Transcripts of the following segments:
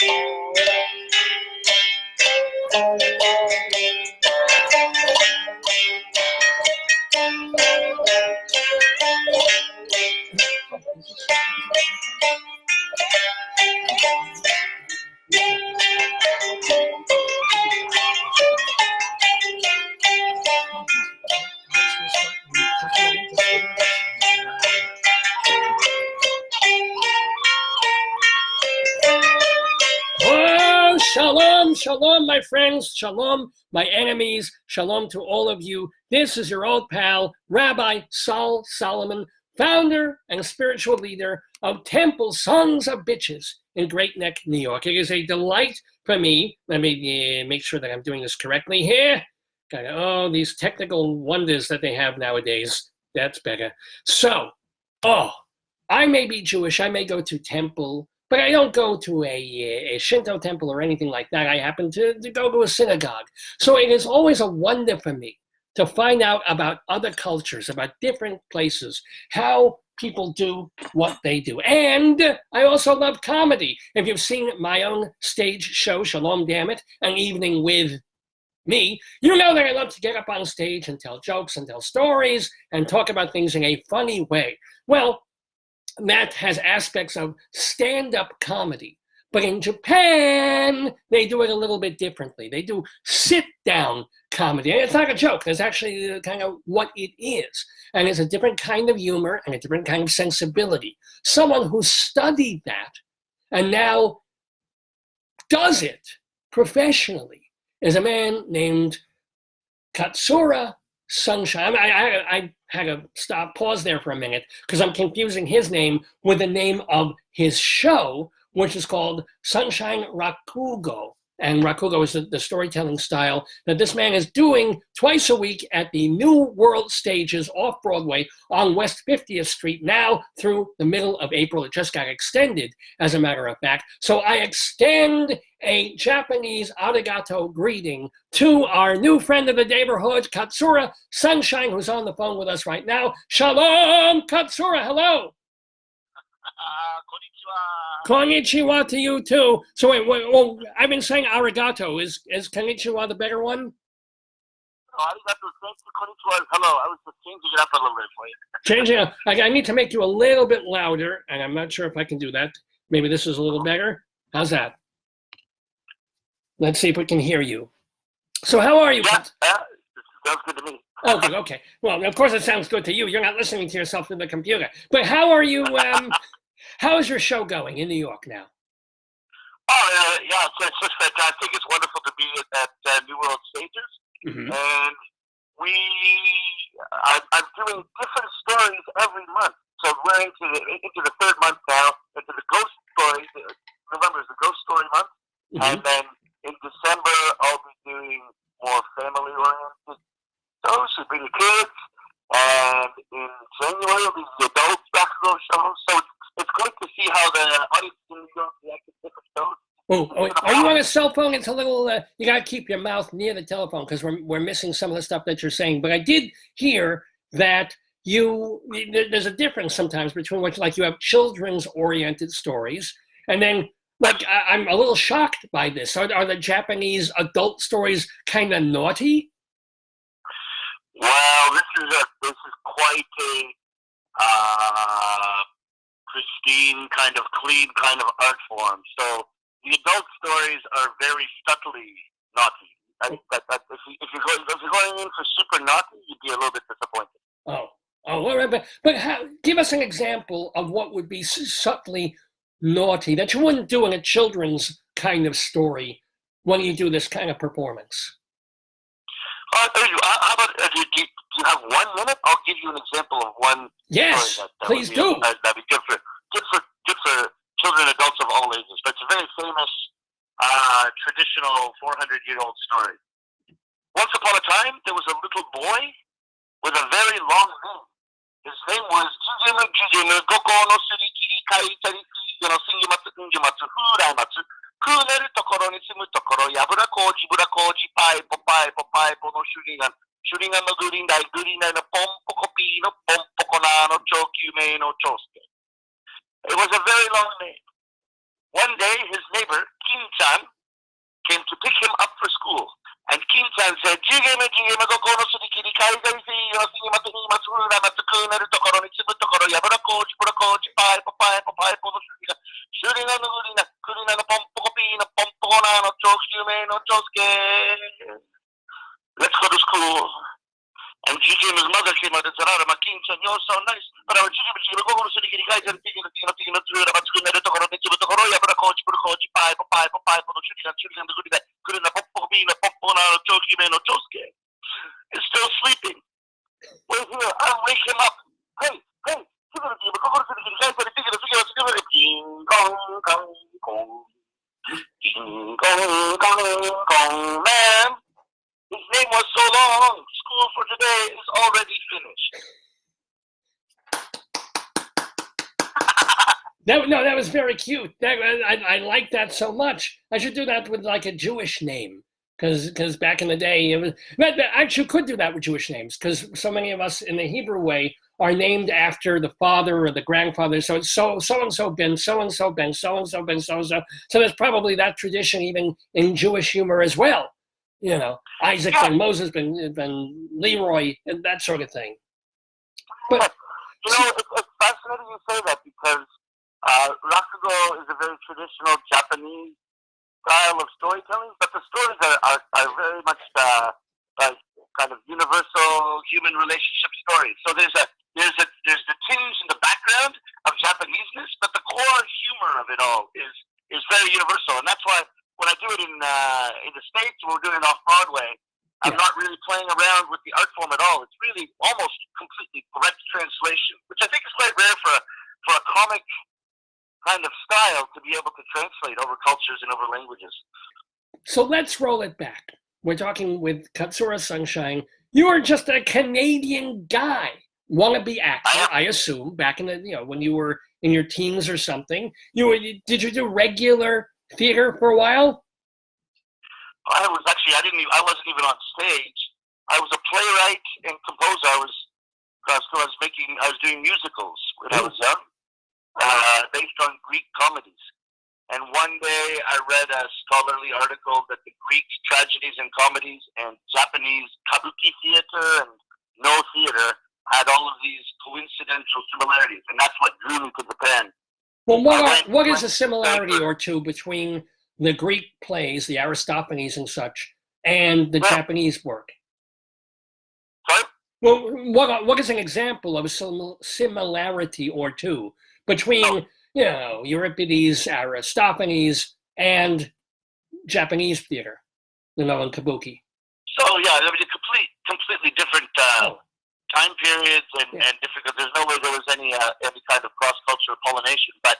Oh, shalom, shalom, my friends, shalom, my enemies, shalom to all of you. This is your old pal, Rabbi Sol Solomon, founder and spiritual leader of Temple Sons of Bitches in Great Neck, New York. It is a delight for me. Let me make sure that I'm doing this correctly here. Oh, these technical wonders that they have nowadays. That's better. So, I may be Jewish, I may go to temple, but I don't go to a Shinto temple or anything like that. I happen to go to a synagogue. So it is always a wonder for me to find out about other cultures, about different places, how people do what they do. And I also love comedy. If you've seen my own stage show, Shalom Dammit, An Evening with Me, you know that I love to get up on stage and tell jokes and tell stories and talk about things in a funny way. Well, that has aspects of stand-up comedy. But in Japan, they do it a little bit differently. They do sit-down comedy. And it's not a joke. That's actually kind of what it is. And it's a different kind of humor and a different kind of sensibility. Someone who studied that and now does it professionally is a man named KATSURA Sunshine. I had to pause there for a minute because I'm confusing his name with the name of his show, which is called Sunshine Rakugo. And Rakugo is the storytelling style that this man is doing twice a week at the New World Stages off Broadway on West 50th Street now through the middle of April. It just got extended, as a matter of fact. So I extend a Japanese arigato greeting to our new friend of the neighborhood, KATSURA Sunshine, who's on the phone with us right now. Shalom, KATSURA, hello. Konnichiwa to you too. So wait, well, I've been saying arigato. Is konnichiwa the better one? Arigato, thank you. Konnichiwa. Hello. I was just changing it up a little bit for you. Changing it up. I need to make you a little bit louder, and I'm not sure if I can do that. Maybe this is a little better. How's that? Let's see if we can hear you. So how are you? Yeah, sounds good to me. Oh, good. Okay. Well, of course it sounds good to you. You're not listening to yourself through the computer. But how are you? How is your show going in New York now? Oh, yeah, it's just fantastic. It's wonderful to be at New World Stages. Mm-hmm. And I'm doing different stories every month. So we're into the third month now, into the ghost stories. November is the ghost story month. Mm-hmm. And then in December, I'll be doing more family-oriented shows to bring the kids. And in January, it'll be the adult Rakugo shows. So it's great to see how the audience in New York react to different shows. Oh, are you on a cell phone? It's a little, you got to keep your mouth near the telephone because we're missing some of the stuff that you're saying. But I did hear that there's a difference sometimes between what, like, you have children's oriented stories and then, like, I'm a little shocked by this. Are the Japanese adult stories kind of naughty? Well, this is quite a pristine kind of clean kind of art form. So the adult stories are very subtly naughty. If you're going in for super naughty, you'd be a little bit disappointed. Oh, but give us an example of what would be subtly naughty that you wouldn't do in a children's kind of story when you do this kind of performance. How about if you have 1 minute? I'll give you an example of one. Yes, story please do. That'd be good for children and adults of all ages. But it's a very famous, traditional 400-year-old story. Once upon a time, there was a little boy with a very long name. His name was Jujemu Goko no Surikiri Kaitariki Singyamatsu Unjamatsu Huraimatsu Kuneru Tokoro ni Sumu Tokoro Yabura Koji Bura Koji Pai Popai Popai Pono Shurigan Shurigan no Gurindai Gurinai no Pompoko Pi no Pompoko Na no Chokyume no Chosuke. It was a very long name. One day, his neighbor, King-chan came to pick him up for school. And King-chan said, "Jigeme, jigeme, go kono surikiri, kaigai si, yosi, matini, matsura, matsukuna, tokoro, nitsubu, tokoro, yaburako, chiburako, chipai, papai, papai, pono surika, shurina, nurina, kurina, no pompokopina, pompona, no chosume, no chosuke. Let's go to school." And Gigi and his mother came out and said, "Oh, my King-chan, you're so nice. But I was Gigi, go to the guys and thinking of through about school, to go to the Koro, Yabrakoch, Burkoch, Pai, Pai, Pai, for the shooting and shooting the good that couldn't have been a Pompona, Josuke, or Josuke. He's still sleeping. Wait here, I'll wake him up. Hey, go to the guys and thinking of Ding gong, gong, gong. Ding gong, gong, gong, man. His name was so long. School for today is already finished." That was very cute. I like that so much. I should do that with like a Jewish name, because back in the day, I actually could do that with Jewish names, because so many of us in the Hebrew way are named after the father or the grandfather. So it's so and so ben, so and so ben, so and so ben, so and so. So there's probably that tradition even in Jewish humor as well. You know, Isaac and Moses and Leroy and that sort of thing. But it's fascinating you say that, because Rakugo is a very traditional Japanese style of storytelling, but the stories are very much like kind of universal human relationship stories. So there's the tinge in the background of Japaneseness, but the core humor of it all is very universal, and that's why when I do it in the States, when we're doing it off Broadway, I'm not really playing around with the art form at all. It's really almost completely direct translation, which I think is quite rare for a comic kind of style to be able to translate over cultures and over languages. So let's roll it back. We're talking with KATSURA Sunshine. You are just a Canadian guy, wannabe actor, I assume, back in the when you were in your teens or something. Did you do regular theater for a while? I wasn't even on stage. I was a playwright and composer. I was doing musicals when I was young, based on Greek comedies. And one day I read a scholarly article that the Greek tragedies and comedies and Japanese kabuki theater and no theater had all of these coincidental similarities, and that's what drew me to Japan. Well, what is a similarity or two between the Greek plays, the Aristophanes and such, and the Japanese work? Sorry? Well, what is an example of a similarity or two between, Euripides, Aristophanes, and Japanese theater, and kabuki? So, completely different time periods and different, because there's no way there was any kind of cross-cultural pollination. But,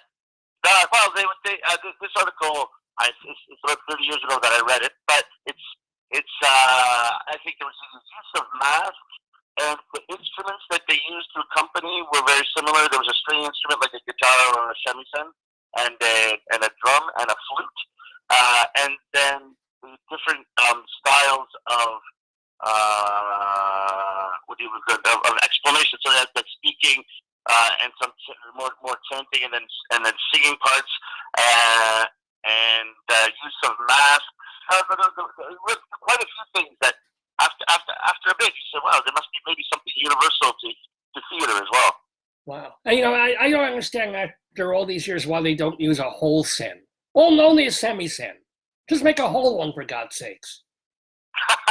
this article, it's about 30 years ago that I read it, but I think there was the use of math, and the instruments that they used to accompany were very similar. There was a string instrument like a guitar or a shamisen, and a drum and a flute, and then the different styles of explanation. So that speaking and some more chanting, and then singing parts, and use of math. Quite a few things that after a bit you say, wow, there must be maybe something universal to theater as well. Wow. And, I don't understand after all these years why they don't use a whole sen. Only a semi-sen. Just make a whole one, for God's sakes.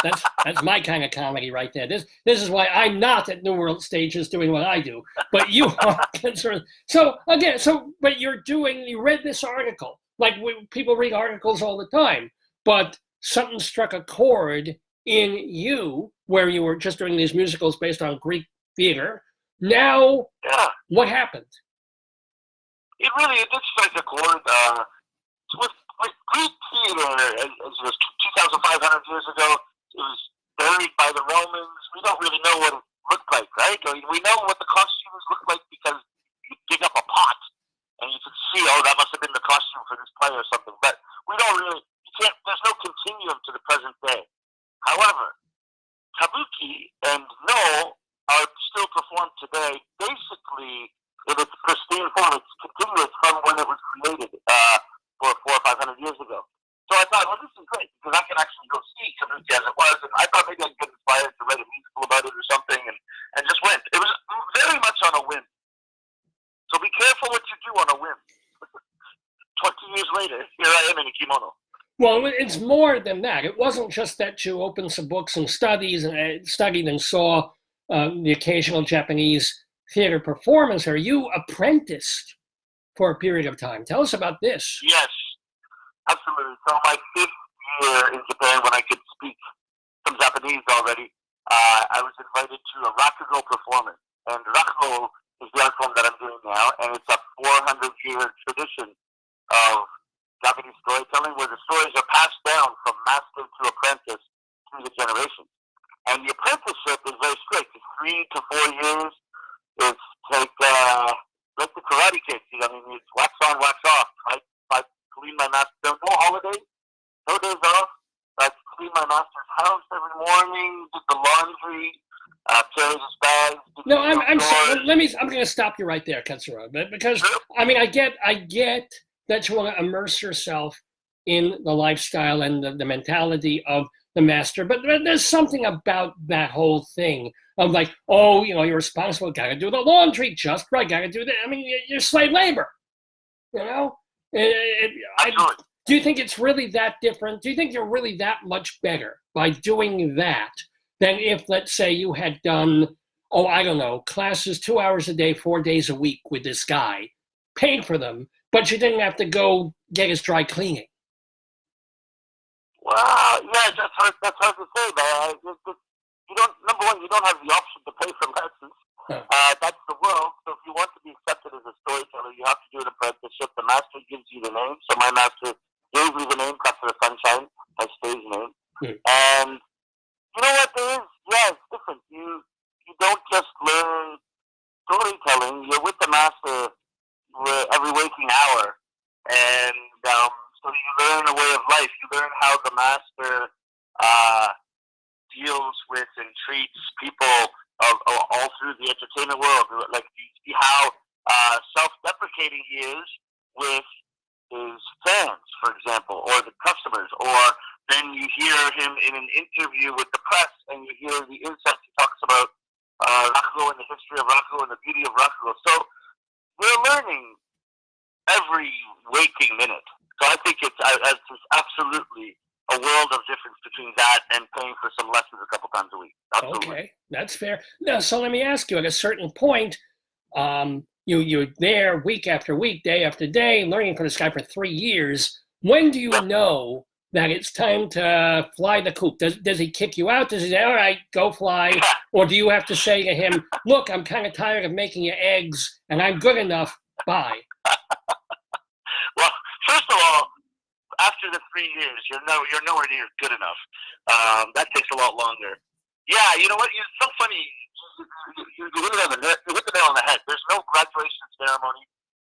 That's my kind of comedy right there. This is why I'm not at New World Stages doing what I do, but you are. But you read this article. Like, people read articles all the time, but something struck a chord in you where you were just doing these musicals based on Greek theater. Now, what happened? It did strike a chord. With Greek theater, as it was 2,500 years ago, it was buried by the Romans. We don't really know what it looked like, right? We know what the costumes looked like because you dig up a pot and you can see, that must have been the costume for this play or something. But we don't really, there's no continuum to the present day. However, kabuki and no are still performed today, basically in its pristine form. It's continuous from when it was created 400 or 500 years ago. well, this is great because I can actually go see Kabuki as it was, and I thought maybe I'd get inspired to write a musical about it or something, and just went. It was very much on a whim. So be careful what you do on a whim. 20 years later, here I am in a kimono. Well, it's more than that. It wasn't just that you opened some books and studied and saw the occasional Japanese theater performance, or you apprenticed for a period of time. Tell us about this. Yes, absolutely. So my 5th year in Japan, when I could speak some Japanese already, I was invited to a Rakugo performance. And Rakugo is the art form that I'm doing now, and it's a 400-year tradition of Japanese storytelling where the stories are passed down from master to apprentice through the generations. And the apprenticeship is very strict. It's 3 to 4 years. It's like the Karate Kids. I mean, it's wax on, wax off. I clean my master. No holidays, no days off. I clean my master's house every morning. Did the laundry. Carries his bags. No, I'm sorry. I'm going to stop you right there, Katsura, because I mean, I get that you want to immerse yourself in the lifestyle and the mentality of the master, but there's something about that whole thing of like, oh, you're responsible, gotta do the laundry just right, gotta do that. I mean, you're slave labor, Do you think it's really that different? Do you think you're really that much better by doing that than if, let's say, you had done, I don't know, classes 2 hours a day, 4 days a week with this guy, paid for them, but you didn't have to go get his dry cleaning? Well, yeah, that's hard to say, man. You don't. Number one, you don't have the option to pay for lessons. That's the world. So if you want to be accepted as a storyteller, you have to do an apprenticeship. The master gives you the name. So my master gave me the name KATSURA Sunshine, my stage name. And you know what? It's different. You don't just learn storytelling. You're with the master every waking hour, and so you learn a way of life. You learn how the master deals with and treats people all through the entertainment world. Like you see how self-deprecating he is with his fans, for example, or the customers. Or then you hear him in an interview with the press, and you hear the insights he talks about Rakugo and the history of Rakugo and the beauty of Rakugo. So we're learning every waking minute. So I think it's absolutely a world of difference between that and paying for some lessons a couple times a week. Absolutely. Okay, that's fair. Now, so let me ask you, at a certain point, you're there week after week, day after day, learning from this guy for 3 years. When do you know that it's time to fly the coop? Does he kick you out? Does he say, all right, go fly? Or do you have to say to him, look, I'm kind of tired of making your eggs, and I'm good enough, bye? Well, first of all, after the 3 years, you're nowhere near good enough. That takes a lot longer. Yeah, you know what? It's so funny. You hit the nail on the head. There's no graduation ceremony.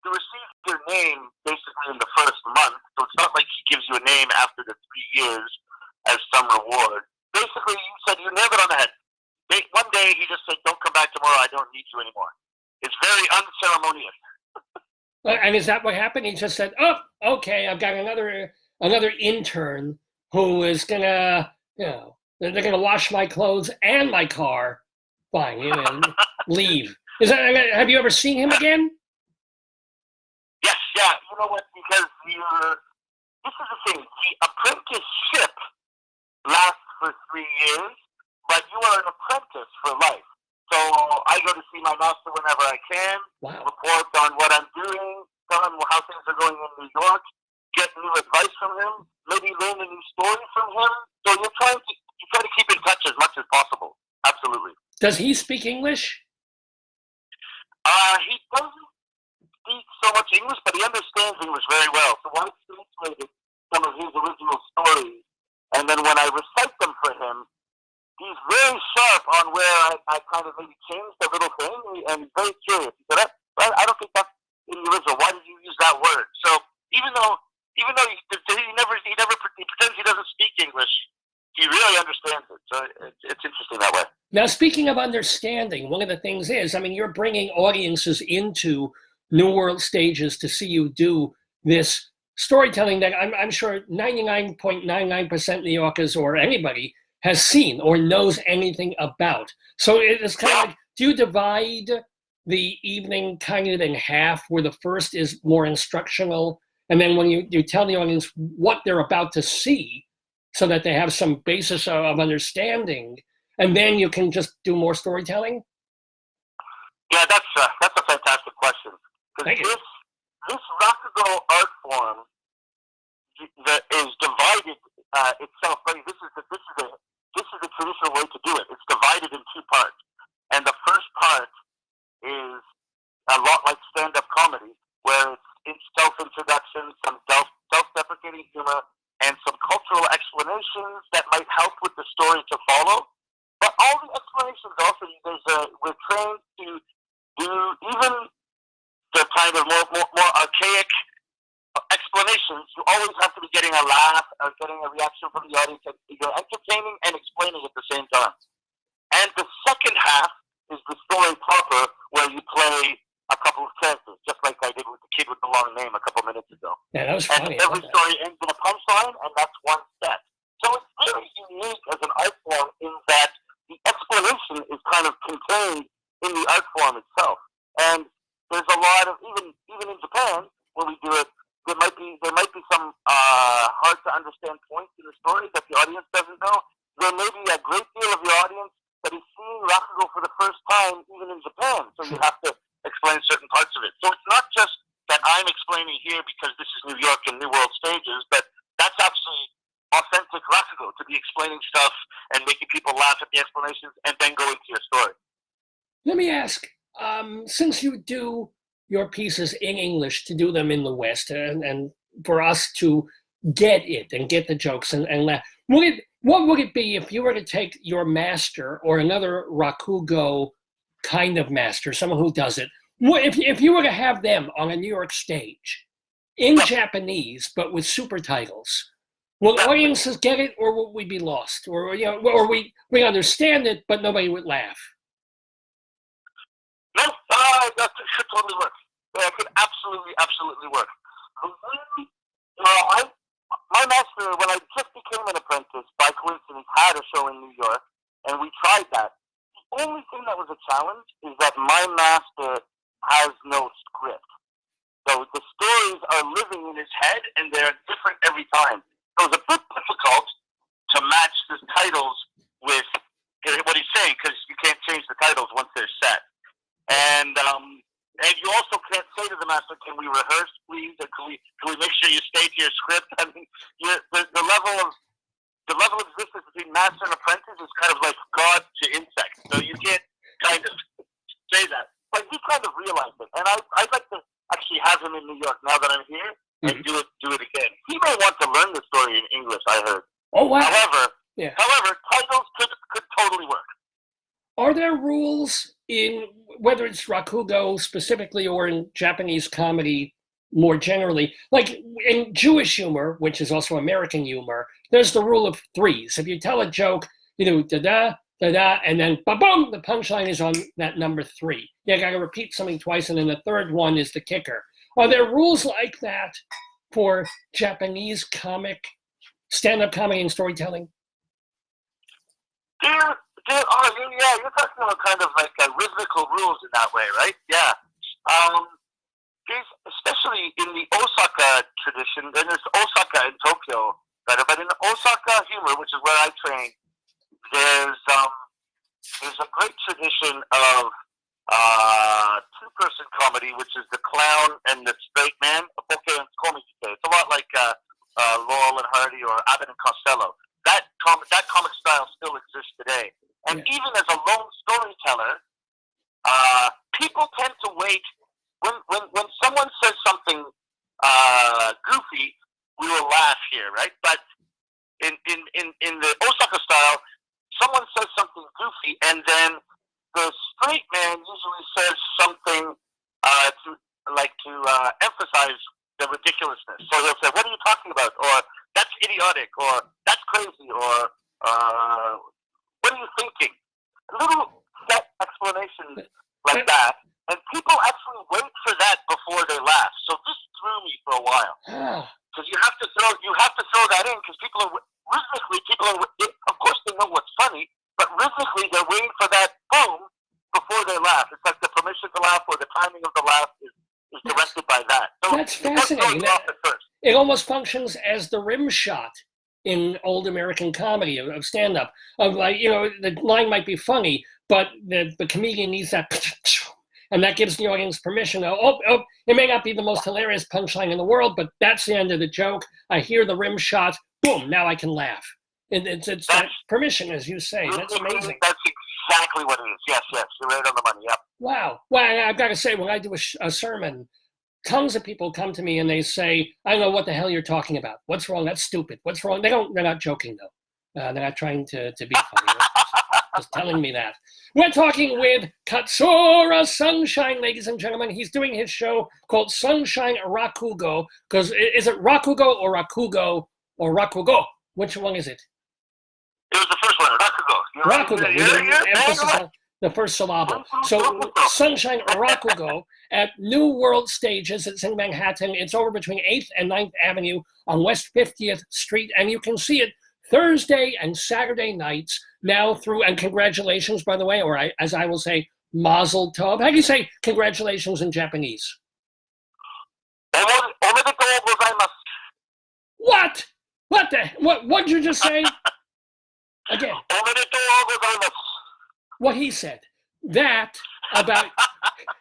You receive your name basically in the first month, so it's not like he gives you a name after the 3 years as some reward. Basically, you said you nailed it on the head. One day he just said, "Don't come back tomorrow. I don't need you anymore." It's very unceremonious. And is that what happened? He just said, "Oh, okay, I've got another intern who is gonna, they're gonna wash my clothes and my car. Fine, leave." Have you ever seen him again? Yes, yeah. You know what? Because this is the thing. The apprenticeship lasts for 3 years, but you are an apprentice for life. So I go to see my master whenever I can, report on what I'm doing, tell him how things are going in New York, get new advice from him, maybe learn a new story from him. So you try to keep in touch as much as possible. Absolutely. Does he speak English? He doesn't speak so much English, but he understands English very well. So I translated some of his original stories, and then when I recite them for him, he's very sharp on where I kind of maybe changed a little thing, and he's very curious. He said, I don't think that's in the original. Why did you use that word? So even though he pretends he doesn't speak English, he really understands it. So it's interesting that way. Now, speaking of understanding, one of the things is, you're bringing audiences into New World stages to see you do this storytelling that I'm sure 99.99% New Yorkers or anybody has seen or knows anything about. So it's kind of like, do you divide the evening kind of in half, where the first is more instructional, and then when you tell the audience what they're about to see so that they have some basis of understanding, and then you can just do more storytelling? Yeah, that's a fantastic question. Because this Rakugo art form that is divided itself. Right? This is the traditional way to do it. It's divided in two parts, and the first part is a lot like stand-up comedy, where it's self-introduction, some self-deprecating humor, and some cultural explanations that might help with the story to follow. But all the explanations also, we're trained to do even the kind of more archaic explanations. You always have to be getting a laugh or getting a reaction from the audience. You're entertaining and explaining at the same time. And the second half is the story proper, where you play a couple of characters, just like I did with the kid with the long name a couple minutes ago. Yeah, that was funny. And every story ends in a punchline, and that's one set. So it's very unique as an art form in that the explanation is kind of contained in the art form itself. And there's a lot of, even in Japan, when we do it, there might be some hard to understand points in the story that the audience doesn't know. There may be a great deal of your audience that is seeing Rakugo for the first time, even in Japan. So you have to explain certain parts of it. So it's not just that I'm explaining here because this is New York and New World stages, but that's actually authentic Rakugo, to be explaining stuff and making people laugh at the explanations and then go into your story. Let me ask, since you do your pieces in English, to do them in the West, and for us to get it and get the jokes and laugh, what would it be if you were to take your master or another Rakugo kind of master, someone who does it, if you were to have them on a New York stage in Japanese but with super titles, will audiences get it, or will we be lost, or or we understand it but nobody would laugh? No, that could totally work. That could absolutely work. My master, when I just became an apprentice, by coincidence, had a show in New York, and we tried that. The only thing that was a challenge is that my master has no script. So the stories are living in his head, and they're different every time. So it's a bit difficult to match the titles with what he's saying, because you can't change the titles once they're set. And you also can't say to the master, "Can we rehearse, please? Or can we make sure you stay to your script?" I mean, the level of existence between master and apprentice is kind of like God to insect. So you can't kind of say that. But he kind of realized it, and I'd like to actually have him in New York now that I'm here and do it again. He may want to learn the story in English, I heard. Oh wow! However, titles could totally work. Are there rules in, whether it's Rakugo specifically or in Japanese comedy more generally, like in Jewish humor, which is also American humor, there's the rule of threes. If you tell a joke, you do da-da, da-da, and then ba-boom, the punchline is on that number three. You gotta repeat something twice, and then the third one is the kicker. Are there rules like that for Japanese stand-up comedy and storytelling? You're talking about kind of like rhythmical rules in that way, right? Yeah. There's, especially in the Osaka tradition, and there's Osaka and Tokyo better, but in the Osaka humor, which is where I train, there's a great tradition of two-person comedy, which is the clown and the straight man. It's a lot like Laurel and Hardy or Abbott and Costello. That comic style still exists today. And even as a lone storyteller, people tend to wait. When someone says something goofy, we will laugh here, right? But in the Osaka style, someone says something goofy, and then the straight man usually says something to emphasize the ridiculousness. So he'll say, "What are you talking about?" Or "That's idiotic," or "That's crazy," or "What are you thinking?" Little set explanations like that, and people actually wait for that before they laugh. So this threw me for a while. because you have to throw that in because rhythmically of course they know what's funny, but rhythmically they're waiting for that boom before they laugh. It's like the permission to laugh or the timing of the laugh is directed by that. So that's fascinating. It almost functions as the rim shot in old American comedy of stand-up. Of like, the line might be funny, but the comedian needs that, and that gives the audience permission. It may not be the most hilarious punchline in the world, but that's the end of the joke. I hear the rim shot, boom, now I can laugh. It's that permission, as you say. That's amazing. That's exactly what it is. Yes, you're right on the money. Yep. Wow. Well, I've got to say, when I do a sermon, tons of people come to me and they say, I don't know what the hell you're talking about. What's wrong? That's stupid. What's wrong? They're not joking, though. They're not trying to be funny. They're just telling me that. We're talking with KATSURA Sunshine, ladies and gentlemen. He's doing his show called Sunshine Rakugo. Because is it Rakugo or Rakugo or Rakugo? Which one is it? It was the first one, Rakugo. Rakugo. With emphasis on the first syllable. So Sunshine Rakugo at New World Stages. It's in Manhattan. It's over between 8th and 9th Avenue on West 50th Street. And you can see it Thursday and Saturday nights now through, and congratulations, by the way, or as I will say, mazel tov. How do you say congratulations in Japanese? What? What did you just say? Again. What he said. That about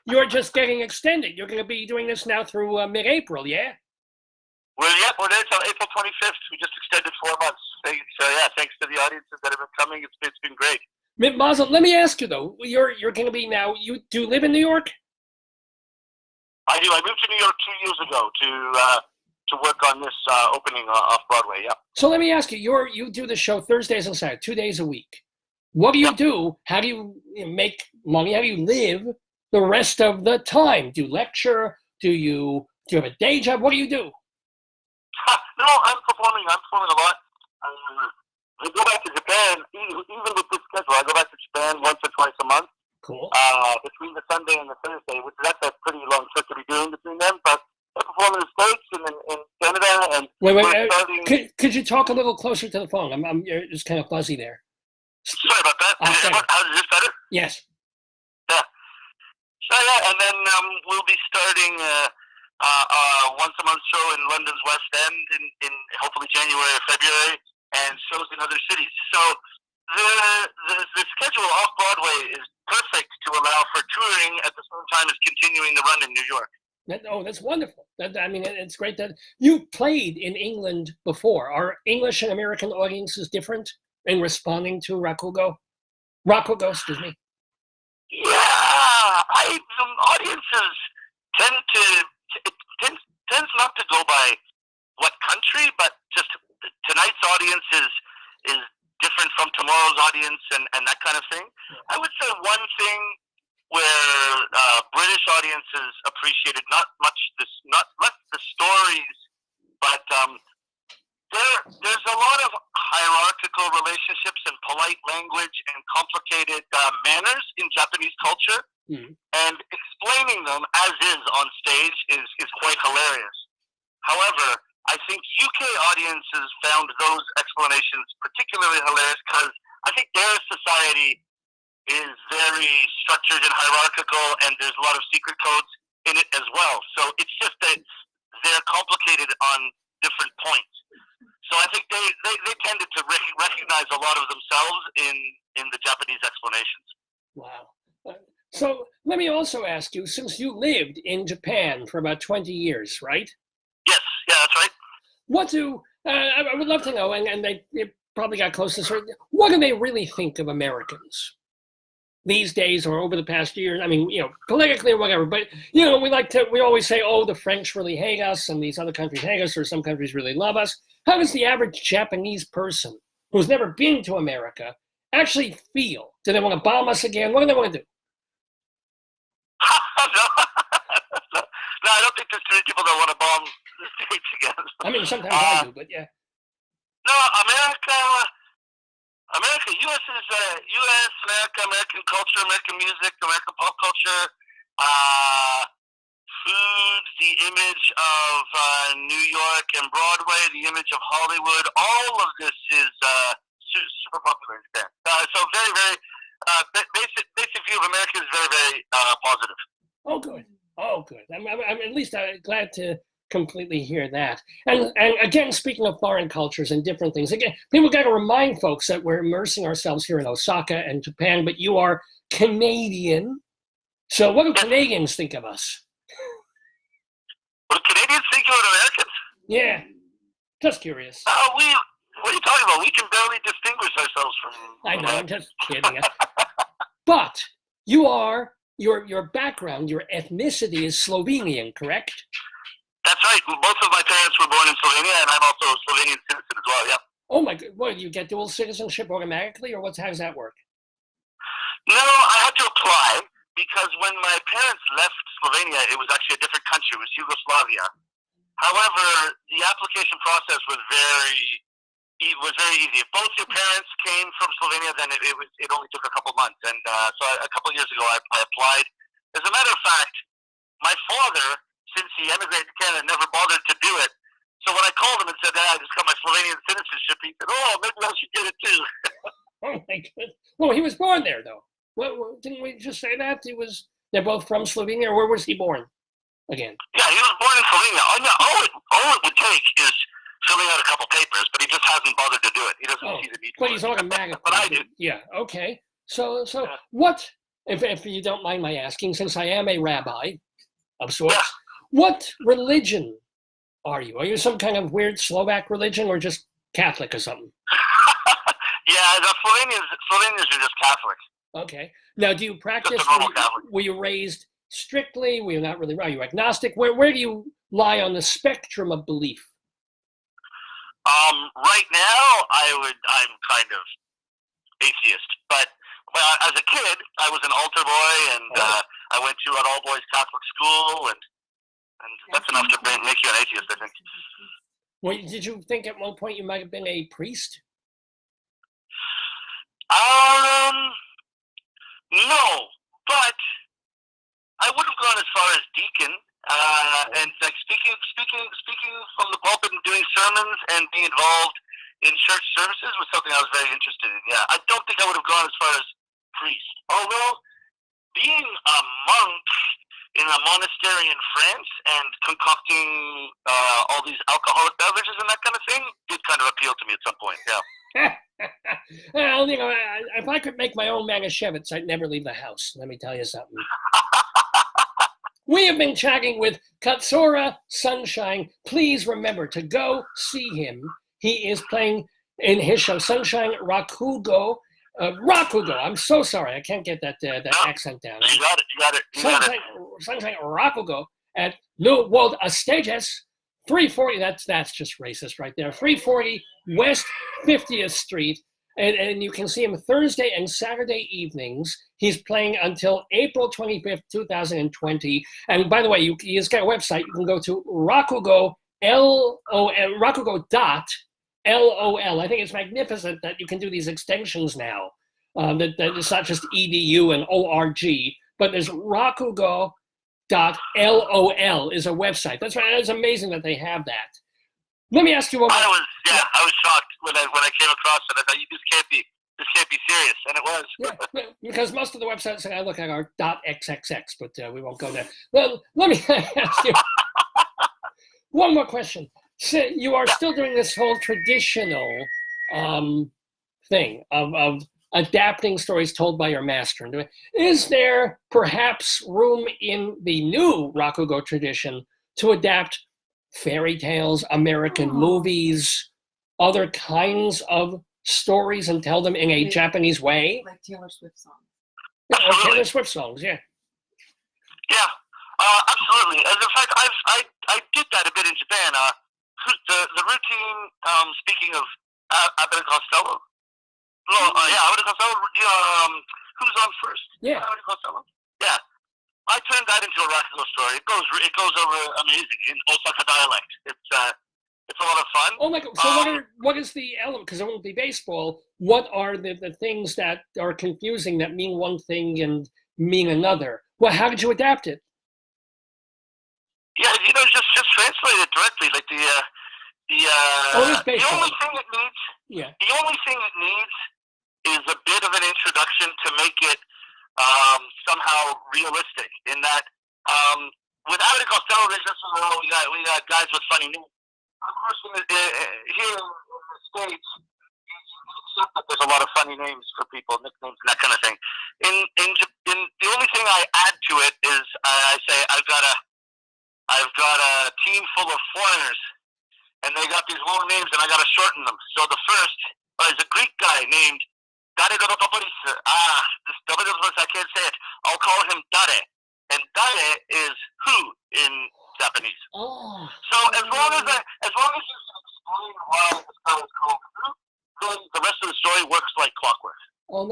you're just getting extended. You're going to be doing this now through mid-April, yeah? We're there till April 25th. We just extended 4 months. So yeah, thanks to the audiences that have been coming. It's been great. Mazel, let me ask you though. You're going to be now. You do live in New York? I do. I moved to New York 2 years ago to work on this opening off Broadway. Yeah. So let me ask you. You do the show Thursdays and Saturdays, 2 days a week. What do you do? How do you make money? How do you live the rest of the time? Do you lecture? Do you have a day job? What do you do? No, I'm performing a lot. I go back to Japan, even with this schedule, I go back to Japan once or twice a month. Cool. Between the Sunday and the Thursday, which that's a pretty long trip to be doing between them, but I perform in the States and in Canada. And wait. Could you talk a little closer to the phone? It's kind of fuzzy there. Sorry about that. Is this better? Yes. Yeah. So yeah, and then we'll be starting once a month show in London's West End in hopefully January or February, and shows in other cities. So the schedule off Broadway is perfect to allow for touring at the same time as continuing the run in New York. That's wonderful. It's great that you played in England before. Are English and American audiences different in responding to Rakugo? Rakugo, excuse me. Yeah, audiences tends not to go by what country, but just tonight's audience is different from tomorrow's audience and that kind of thing. I would say one thing where British audiences appreciated not much the stories, but there's a lot of hierarchical relationships and polite language and complicated manners in Japanese culture. And explaining them as is on stage is quite hilarious. However, I think UK audiences found those explanations particularly hilarious because I think their society is very structured and hierarchical, and there's a lot of secret codes in it as well. So it's just that they're complicated on different points. So I think they tended to recognize a lot of themselves in the Japanese explanations. Wow. So let me also ask you, since you lived in Japan for about 20 years, right? Yes, yeah, that's right. What do, I would love to know, and they probably got close to this, what do they really think of Americans these days or over the past year? I mean, politically or whatever, but, we always say, oh, the French really hate us and these other countries hate us, or some countries really love us. How does the average Japanese person who's never been to America actually feel? Do they want to bomb us again? What do they want to do? No, I don't think there's too many people that want to bomb the States again. I mean, sometimes I do, but yeah. No, America, U.S. is America, American culture, American music, American pop culture. food, the image of New York and Broadway, the image of Hollywood. All of this is super popular in Japan. So very, very basic view of America is very, very positive. Oh, good. Oh, good. I'm at least glad to completely hear that. And again, speaking of foreign cultures and different things, again, people got to remind folks that we're immersing ourselves here in Osaka and Japan, but you are Canadian. So what do Canadians think of us? What do Canadians think of Americans? Yeah, just curious. What are you talking about? We can barely distinguish ourselves from I know, I'm just kidding. But you are, your background, your ethnicity is Slovenian, correct? That's right. Both of my parents were born in Slovenia, and I'm also a Slovenian citizen as well, yeah. Oh my God, what, you get dual citizenship automatically, or how does that work? No, I had to apply, because when my parents left Slovenia, it was actually a different country. It was Yugoslavia. However, the application process was very easy. If both your parents came from Slovenia, then it only took a couple months. And so a couple years ago, I applied. As a matter of fact, my father, since he emigrated to Canada, never bothered to do it. So when I called him and said, I just got my Slovenian citizenship, he said, oh, maybe I should get it too. Oh my goodness. Well, he was born there, though. Didn't we just say that? They're both from Slovenia, or where was he born again? Yeah, he was born in Slovenia. All it would take is filling out a couple papers, but he just hasn't bothered to do it. He doesn't see the need but for he's it. automatic. But I do. Yeah, okay. So what, if you don't mind my asking, since I am a rabbi of sorts, what religion are you? Are you some kind of weird Slovak religion, or just Catholic or something? Yeah, the Slovenians are just Catholic. Okay. Now, do you practice? Were you raised strictly? Were you not really? Are you agnostic? Where do you lie on the spectrum of belief? Right now, I'm kind of atheist. But as a kid, I was an altar boy, and I went to an all-boys Catholic school, and that's enough to make you an atheist, I think. Well, did you think at one point you might have been a priest? No, but I would have gone as far as deacon, and like speaking from the pulpit and doing sermons and being involved in church services was something I was very interested in. Yeah, I don't think I would have gone as far as priest. Although being a monk in a monastery in France and concocting all these alcoholic beverages and that kind of thing did kind of appeal to me at some point. Yeah. Well, you know, if I could make my own Manischewitz, I'd never leave the house. Let me tell you something. We have been chatting with KATSURA Sunshine. Please remember to go see him. He is playing in his show Sunshine Rakugo. Rakugo. I'm so sorry. I can't get that accent down. You got it. Sunshine Rakugo at New World Stages. 340, that's just racist right there. 340 West 50th Street. And you can see him Thursday and Saturday evenings. He's playing until April 25th, 2020. And by the way, he's got a website. You can go to Rakugo, Rakugo.LOL. I think it's magnificent that you can do these extensions now. That it's not just EDU and ORG, but there's Rakugo.LOL is a website. That's right. It's amazing that they have that. Let me ask you one more. I was shocked when I came across it. I thought, this can't be serious, and it was. Yeah, because most of the websites that I look at are .xxx, but we won't go there. Well, let me ask you one more question. So you are still doing this whole traditional thing of adapting stories told by your master. Is there perhaps room in the new Rakugo tradition to adapt fairy tales, American movies, other kinds of stories and tell them in a Japanese way? Like Taylor Swift songs. Yeah, or Taylor Swift songs, yeah. Yeah, absolutely. As a fact, I did that a bit in Japan. The routine, speaking of Abbott and Costello. Abbott and Costello, who's on first? Yeah. Abbott and Costello. Yeah. I turned that into a Rakugo story. It goes over amazing in Osaka dialect. It's a lot of fun. Oh my God! So what is the element? Because it won't be baseball. What are the things that are confusing that mean one thing and mean another? Well, how did you adapt it? Yeah, just translate it directly. Like the only thing it needs. Yeah. The only thing it needs is a bit of an introduction to make it somehow realistic. In that, without it Costello, there's just we got guys with funny names. Of course, here in the States, accept that there's a lot of funny names for people, nicknames, and that kind of thing. In the only thing I add to it is I say I've got a team full of foreigners, and they got these long names, and I got to shorten them. So the first is a Greek guy named Dare Dorotopolis. This I can't say it. I'll call him Dare, and Dare is who in Japanese. Oh. So as long as you explain why this guy is called who, then the rest of the story works like clockwork. Oh,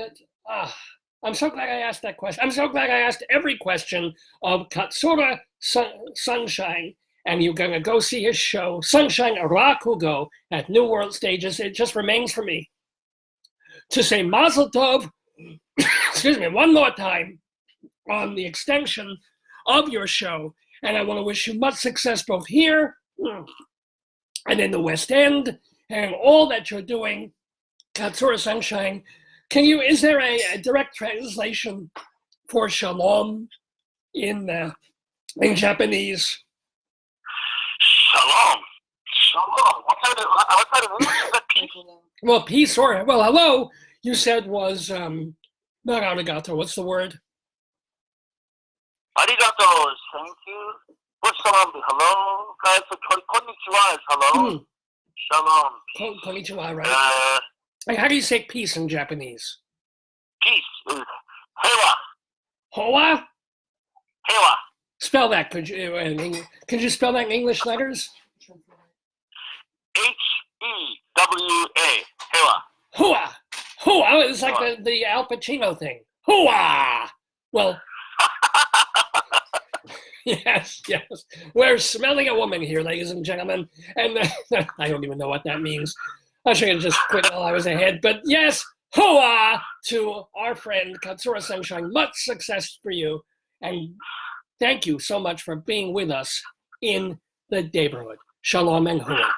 I'm so glad I asked that question. I'm so glad I asked every question of KATSURA Sunshine, and you're going to go see his show, Sunshine Rakugo, at New World Stages. It just remains for me to say Mazel Tov, excuse me, one more time on the extension of your show. And I want to wish you much success both here and in the West End and all that you're doing, KATSURA Sunshine. Is there a direct translation for shalom in Japanese? Shalom. What kind of English is that? Peace? Well, peace or, hello, you said was not arigato. What's the word? Arigato is thank you. What's shalom? Hello, guys. Konnichiwa is hello. Shalom. Konnichiwa, right? How do you say peace in Japanese? Peace is hewa. Hoa? Hewa. Spell that. Could you spell that in English letters? Hewa. Hewa. Hoa. Hoa. It's like the Al Pacino thing. Hoa. Well. Yes. We're smelling a woman here, ladies and gentlemen. And I don't even know what that means. I should have just quit while I was ahead. But yes, hoa to our friend KATSURA Sunshine. Much success for you. And thank you so much for being with us in the neighborhood. Shalom and hoa.